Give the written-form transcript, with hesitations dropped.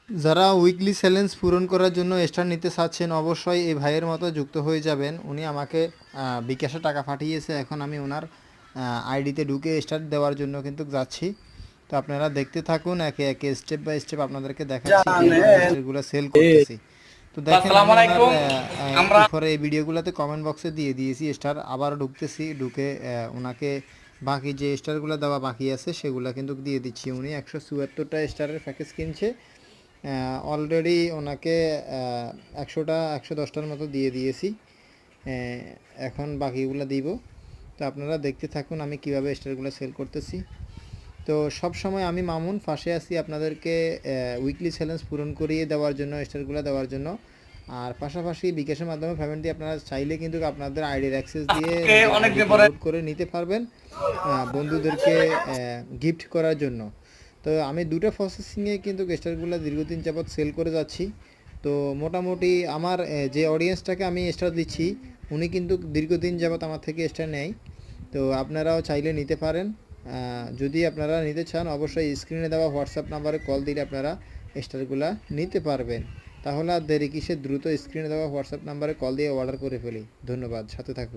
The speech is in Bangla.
যারা উইকলি চ্যালেঞ্জ পূরণ করার জন্য স্টার নিতে চাচ্ছেন অবশ্যই এই ভাইয়ের মতো যুক্ত হয়ে যাবেন। উনি আমাকে বিকাশে টাকা পাঠিয়েছে, এখন আমি ওনার আইডিতে ঢুকে স্টার দেওয়ার জন্য কিন্তু যাচ্ছি। তো আপনারা দেখতে থাকুন, একে একে স্টেপ বাই স্টেপ আপনাদেরকে দেখাচ্ছি কীভাবে আমি স্টারগুলো সেল করতেছি। তো দেখেন আসসালামু আমি ওনার আলাইকুম। আমরা উপরে এই ভিডিওগুলোতে কমেন্ট বক্সে দিয়ে দিয়েছি স্টার, আবার ঢুকতেছি, ঢুকে ওনাকে বাকি যে স্টারগুলো দেওয়া বাকি আছে সেগুলো কিন্তু দিয়ে দিচ্ছি। উনি 174টা স্টারের প্যাকেজ কিনছে, অলরেডি ওনাকে 110টার মতো দিয়ে দিয়েছি, এখন বাকিগুলো দিব। তো আপনারা দেখতে থাকুন আমি কিভাবে স্টারগুলো সেল করতেছি। তো সব সময় আমি মামুন পাশে আছি আপনাদেরকে উইকলি চ্যালেঞ্জ পূরণ করিয়ে দেওয়ার জন্য, স্টারগুলো দেওয়ার জন্য। আর পাশাপাশি বিকাশের মাধ্যমে পেমেন্ট দিয়ে আপনারা চাইলে কিন্তু আপনাদের আইডির অ্যাক্সেস দিয়ে আজকে নিজের অনেকদিন আইডিতে পরে লোড করে নিতে পারবেন বন্ধুদেরকে গিফট করার জন্য। তো আমি দুটো প্রসেসিংয়ে কিন্তু স্টারগুলো দীর্ঘদিন যাবৎ সেল করে যাচ্ছি। তো মোটামুটি আমার যে অডিয়েন্সটাকে আমি স্টার দিচ্ছি উনি কিন্তু দীর্ঘদিন যাবৎ আমার থেকে স্টার নেয়। তো আপনারাও চাইলে নিতে পারেন। যদি আপনারা নিতে চান অবশ্যই স্ক্রিনে দেওয়া হোয়াটসঅ্যাপ নাম্বারে কল দিলে আপনারা স্টারগুলা নিতে পারবেন। তাহলে আর দেরি কিসে, দ্রুত স্ক্রিনে দেওয়া হোয়াটসঅ্যাপ নাম্বারে কল দিয়ে অর্ডার করে ফেলি। ধন্যবাদ, সাথে থাকুন।